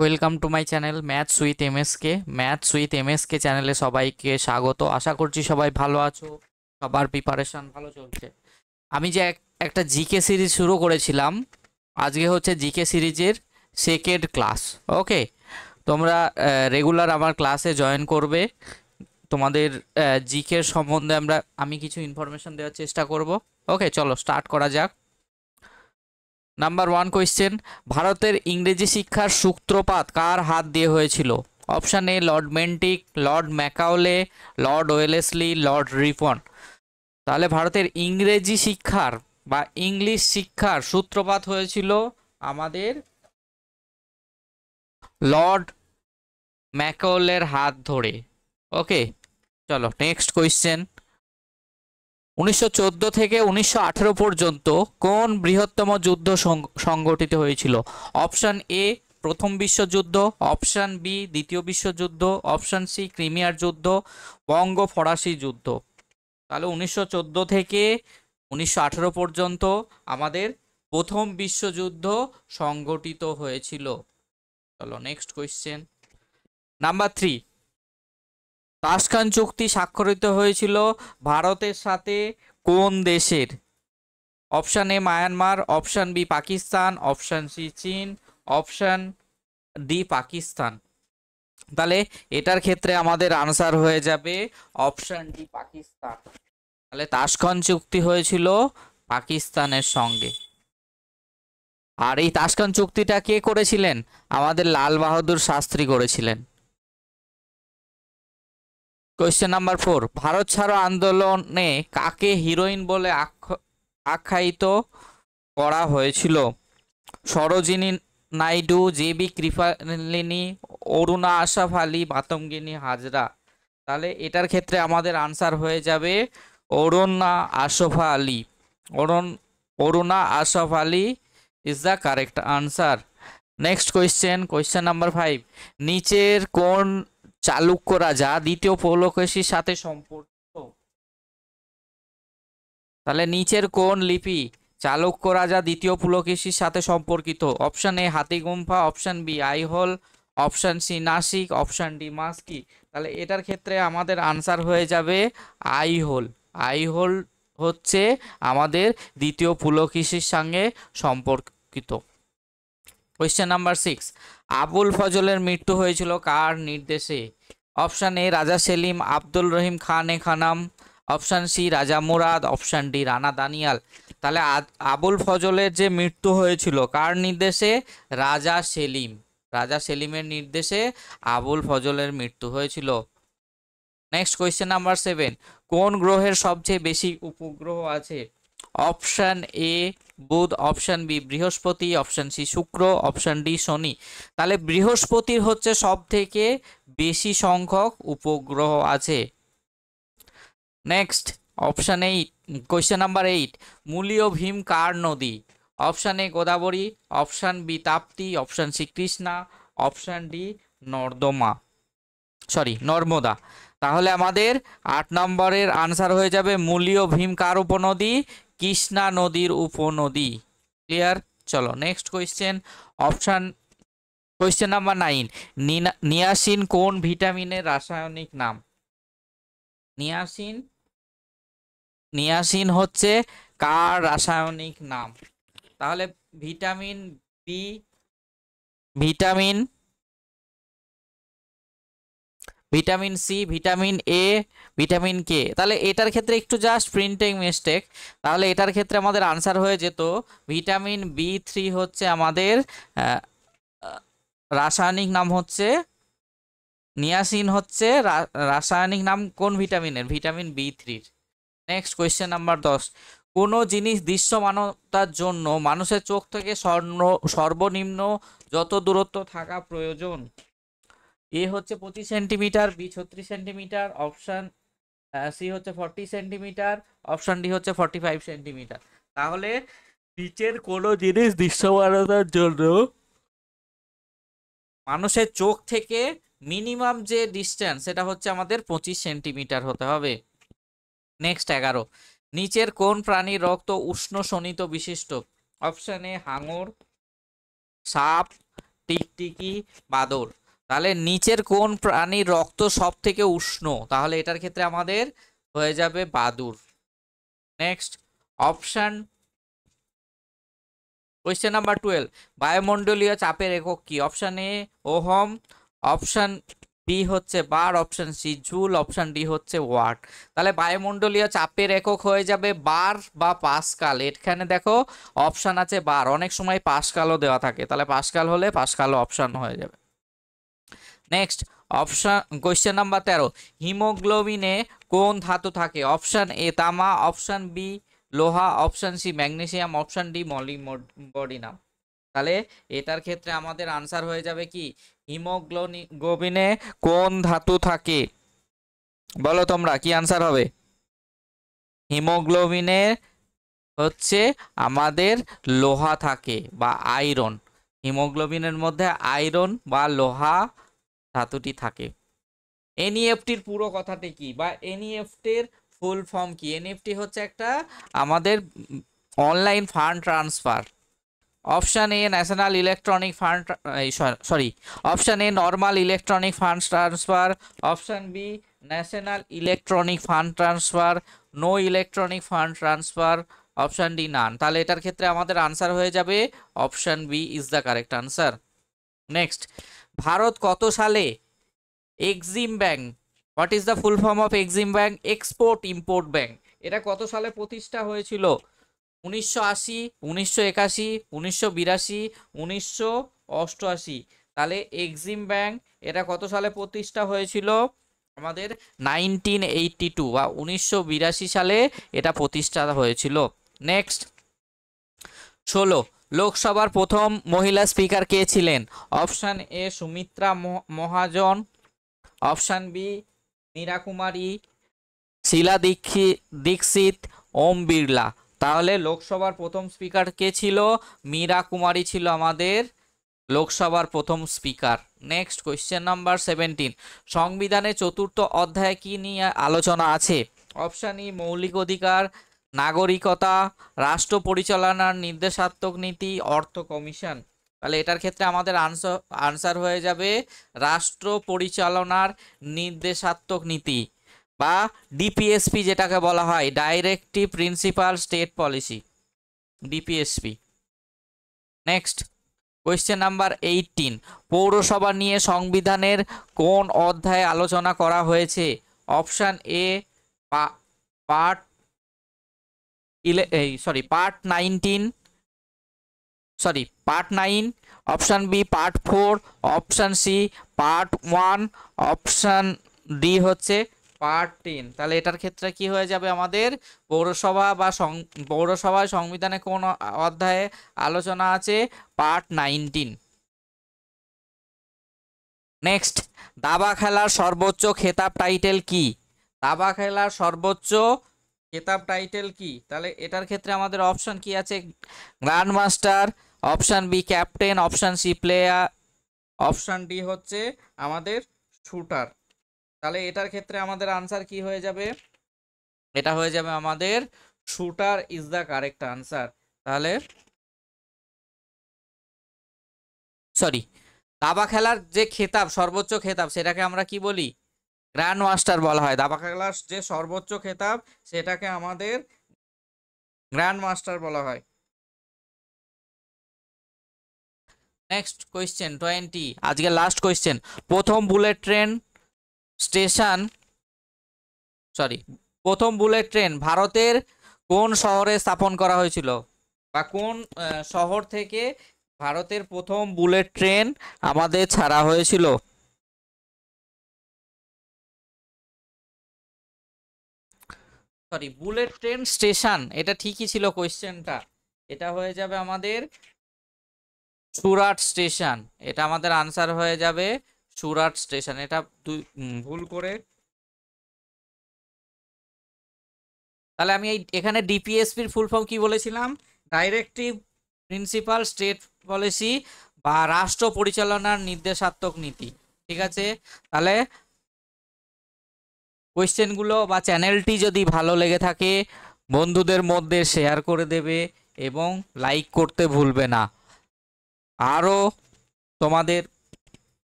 Welcome to my channel maths with MSK. Maths with MSK চ্যানেলে সবাইকে স্বাগত। আশা করছি সবাই ভালো আছো, সবার প্রিপারেশন ভালো চলছে। আমি যে একটা জিকে সিরিজ শুরু করেছিলাম, আজকে হচ্ছে জিকে সিরিজের সেকেন্ড ক্লাস। ওকে, তোমরা রেগুলার আমার ক্লাসে জয়েন করবে। তোমাদের জিকে সম্বন্ধে আমি কিছু ইনফরমেশন দেওয়ার চেষ্টা করব। ওকে, চলো স্টার্ট করা যাক। নাম্বার ওয়ান কোয়েশ্চেন, ভারতের ইংরেজি শিক্ষার সূত্রপাত কার হাত দিয়ে হয়েছিল? Option A lord Bentinck, lord Macaulay, lord Wellesley, lord Ripon. তাহলে ভারতের ইংরেজি শিক্ষার বা ইংলিশ শিক্ষার সূত্রপাত হয়েছিল আমাদের লর্ড ম্যাকাওলের হাত ধরে। ওকে, চলো নেক্সট কোয়েশ্চেন। 1914 থেকে 1918 পর্যন্ত কোন বৃহত্তম যুদ্ধ সংগঠিত হয়েছিল? অপশন এ প্রথম বিশ্বযুদ্ধ, অপশন বি দ্বিতীয় বিশ্বযুদ্ধ, অপশন সি ক্রিমিয়ার যুদ্ধ, বঙ্গ ফরাসি যুদ্ধ। তাহলে 1914 থেকে 1918 পর্যন্ত আমাদের প্রথম বিশ্বযুদ্ধ সংগঠিত হয়েছিল। চলো নেক্সট কোয়েশ্চেন। নাম্বার 3, তাশখান চুক্তি স্বাক্ষরিত হয়েছিল ভারতের সাথে কোন দেশের? Option A Myanmar, option B Pakistan, option C চীন, অপশান ডি পাকিস্তান। তাহলে এটার ক্ষেত্রে আমাদের আনসার হয়ে যাবে অপশান ডি পাকিস্তান। তাহলে তাশখান চুক্তি হয়েছিল পাকিস্তানের সঙ্গে। আর এই তাশখান চুক্তিটা কে করেছিলেন? আমাদের লাল বাহাদুর শাস্ত্রী করেছিলেন। কোয়েশ্চেন নাম্বার 4, ভারত ছাড়ো আন্দোলনে কাকে হিরোইন বলে আখ্যায়িত করা হয়েছিল? সরোজিনী নাইডু, জেবি কৃপালিনী, অরুণা আশরাফ আলী, মাতঙ্গিনী হাজরা। তাহলে এটার ক্ষেত্রে আমাদের আনসার হয়ে যাবে Aruna Ashraf Ali. Aruna Ashraf Ali is the correct answer. Next question number 5, নিচের কোন চালুক্য রাজা দ্বিতীয় পুলকেশীর সাথে সম্পর্কিত? তাহলে নিচের কোন লিপি চালুক্য রাজা দ্বিতীয় পুলকেশীর সাথে সম্পর্কিত? Option A Hathigumpha, option B Aihole, option C Nasik, option D Maski. তাহলে এটার ক্ষেত্রে আমাদের আনসার হয়ে যাবে আইহোল। আইহোল হচ্ছে আমাদের দ্বিতীয় পুলকেশীর সঙ্গে সম্পর্কিত। কোয়েশ্চেন নাম্বার 6, আবুল ফজলের মৃত্যু হয়েছিল কার নির্দেশে? অপশন এ রাজা সেলিম, আব্দুল রহিম খান এ খানাম, অপশন সি রাজা মুরাদ, অপশন ডি রানা দানিয়াল। তাহলে আবুল ফজলের যে মৃত্যু হয়েছিল কার নির্দেশে? রাজা সেলিম। রাজা সেলিমের নির্দেশে আবুল ফজলের মৃত্যু হয়েছিল। নেক্সট কোয়েশ্চেন নাম্বার 7, কোন গ্রহের সবচেয়ে বেশি উপগ্রহ আছে? Option A Budh, option B Brihaspati, option C Shukra, option D Shani. তাহলে বৃহস্পতির হচ্ছে সব থেকে বেশি সংখ্যক উপগ্রহ আছে। নেক্সট অপশন 8, কোয়েশ্চেন নাম্বার 8, মূলীয় ভীম কার নদী? Option A Godavari, option B Tapti, option C Krishna, option D Narmada. তাহলে আমাদের 8 নম্বরের আনসার হয়ে যাবে মূলীয় ভীম কার উপনদী? কৃষ্ণা নদীর উপনদী। ক্লিয়ার? চলো নেক্সট কোয়েশ্চেন নাম্বার 9, নিয়াসিন কোন ভিটামিনের রাসায়নিক নাম? নিয়াসিন নিয়াসিন হচ্ছে কার রাসায়নিক নাম? তাহলে vitamin B, vitamin vitamin C, vitamin A, vitamin K. তাহলে এটার ক্ষেত্রে একটু জাস্ট প্রিন্টিং মিস্টেক। তাহলে এটার ক্ষেত্রে আমাদের আনসার হয়ে যেত ভিটামিন বি3 হচ্ছে আমাদের রাসায়নিক নাম হচ্ছে নিয়াসিন হচ্ছে রাসায়নিক নাম কোন ভিটামিনের? ভিটামিন বি3। নেক্সট কোয়েশ্চেন নাম্বার 10, কোনো জিনিস দৃশ্যমানতার জন্য মানুষের চোখ থেকে সর্বনিম্ন যত দূরত্ব থাকা প্রয়োজন? এ হচ্ছে 25 centimetre, B 36 centimetre, option C হচ্ছে 40 সেন্টিমিটার, অপশন ডি হচ্ছে 45 সেন্টিমিটার। তাহলে নিচের কোনো জিনিস দৃশ্যমানতার জন্য মানুষের চোখ থেকে মিনিমাম যে ডিস্টেন্স সেটা হচ্ছে আমাদের 25 সেন্টিমিটার হতে হবে। নেক্সট 11, নিচের কোন প্রাণীর রক্ত উষ্ণ শোণিত বিশিষ্ট? অপশন এ হাঙর, সাপ, টিকটিকি, বাদর। তাহলে নিচের কোন প্রাণীর রক্ত সব থেকে উষ্ণ? তাহলে এটার ক্ষেত্রে আমাদের হয়ে যাবে বাদুড়। নেক্সট অপশন, কোয়েশ্চেন নাম্বার 12, বায়ুমণ্ডলীয় চাপের একক কি? Option A ohm, option B হচ্ছে bar, option C joule, option D হচ্ছে ওয়াট। তাহলে বায়ুমণ্ডলীয় চাপের একক হয়ে যাবে বার বা পাস্কাল। এখানে দেখো অপশন আছে বার, অনেক সময় পাস্কালও দেওয়া থাকে, তাহলে পাস্কাল হলে পাস্কালও অপশন হয়ে যাবে। নেক্সট অপশন, কোয়েশ্চেন নাম্বার 13, হিমোগ্লোবিনে কোন ধাতু থাকে? অপশন এ তামা, অপশন বি লোহা, option C magnesium, option D molybdenum. তাহলে এটার ক্ষেত্রে আমাদের আনসার হয়ে যাবে কি, হিমোগ্লোবিনে কোন ধাতু থাকে? বলো তোমরা কি আনসার হবে? হিমোগ্লোবিনে হচ্ছে আমাদের লোহা থাকে বা আয়রন। হিমোগ্লোবিনের মধ্যে আয়রন বা লোহা ধাতুটি থাকে। এনইএফটির পুরো কথাটি কি বা এনইএফটির ফুল ফর্ম কি? এনইএফটি হচ্ছে একটা আমাদের online fund transfer. Option A national electronic fund, sorry, option A normal electronic fund transfer, option B national electronic fund transfer, no electronic fund transfer, option D none. তাহলে এটার ক্ষেত্রে আমাদের answer হয়ে যাবে option B is the correct answer. Next, Bharat কত সালে EXIM bank, what is the full form of EXIM bank? Export import bank. এটা কত সালে প্রতিষ্ঠা হয়েছিল? 1980, 1981, 1982, 1988। তাহলে এক্সিম ব্যাংক এটা কত সালে প্রতিষ্ঠা হয়েছিল? আমাদের 1982 বা 1982 সালে এটা প্রতিষ্ঠা হয়েছিল। নেক্সট 16, লোকসভার প্রথম মহিলা স্পিকার কে ছিলেন? Option A Sumitra Mahajan, option B Meira Kumari, Sheila Dikshit, Om Birla. তাহলে লোকসভার প্রথম স্পিকার কে ছিল? মীরা কুমারী ছিল আমাদের লোকসভার প্রথম স্পিকার। নেক্সট কোয়েশ্চেন নাম্বার 17, সংবিধানের চতুর্থ অধ্যায়ে কি নিয়ে আলোচনা আছে? অপশন ই মৌলিক অধিকার, নাগরিকতা, রাষ্ট্র পরিচালনার নির্দেশাত্মক নীতি, অর্থ কমিশন। তাহলে এটার ক্ষেত্রে আমাদের আনসার হয়ে যাবে রাষ্ট্র পরিচালনার নির্দেশাত্মক নীতি বা ডিপিএসপি, যেটাকে বলা হয় directive principle state policy, DPSP. Next question number 18, পৌরসভা নিয়ে সংবিধানের কোন অধ্যায়ে আলোচনা করা হয়েছে? Option A part part 19, part 9, option B part 4, option C part 1, option D হচ্ছে পার্ট 10। তাহলে এটার ক্ষেত্রে কি হয়ে যাবে আমাদের পৌরসভা বা পৌরসভায় সংবিধানে কোন অধ্যায়ে আলোচনা আছে? পার্ট 19। নেক্সট, দাবা খেলার সর্বোচ্চ খেতাব টাইটেল কি? দাবা খেলার সর্বোচ্চ খেতাব টাইটেল কি? তাহলে এটার ক্ষেত্রে আমাদের অপশন কি আছে? Grand master, option B captain, option C player, option D হচ্ছে আমাদের শুটার। তাহলে এটার ক্ষেত্রে আমাদের আনসার কি হয়ে যাবে? এটা হয়ে যাবে আমাদের shooter is the correct answer. তাহলে সরি, দাবা খেলার যে খেতাব, সর্বোচ্চ খেতাব, সেটাকে আমরা কি বলি? গ্র্যান্ড মাস্টার বলা হয়। দাবা খেলার যে সর্বোচ্চ খেতাব সেটাকে আমাদের গ্র্যান্ড মাস্টার বলা হয়। নেক্সট কোয়েশ্চেন 20, আজকে লাস্ট কোয়েশ্চেন, প্রথম বুলেট ট্রেন স্টেশন, প্রথম বুলেট ট্রেন ভারতের কোন শহরে স্থাপন করা হয়েছিল বা কোন শহর থেকে ভারতের প্রথম বুলেট ট্রেন আমাদের ছাড়া হয়েছিল? বুলেট ট্রেন স্টেশন এটা ঠিকই ছিল কোয়েশ্চেনটা, এটা হয়ে যাবে আমাদের সুরাট স্টেশন। এটা আমাদের আনসার হয়ে যাবে সুরাট স্টেশন। এটা ভুল করে, তাহলে আমি এখানে ডিপিএসপির ফুল ফর্ম কি বলেছিলাম? ডাইরেক্টিভ প্রিন্সিপাল স্টেট পলিসি বা রাষ্ট্র পরিচালনার নির্দেশাত্মক নীতি। ঠিক আছে, তাহলে কোয়েশ্চেনগুলো বা চ্যানেলটি যদি ভালো লেগে থাকে বন্ধুদের মধ্যে শেয়ার করে দেবে এবং লাইক করতে ভুলবে না। আরও তোমাদের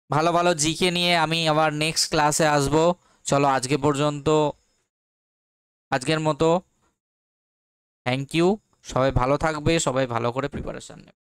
ভালো ভালো জিকে নিয়ে আমি আবার নেক্সট ক্লাসে আসব। চলো আজকে পর্যন্ত, আজকের মতো থ্যাংক ইউ। সবাই ভালো থাকবে, সবাই ভালো করে প্রিপারেশন নেবে।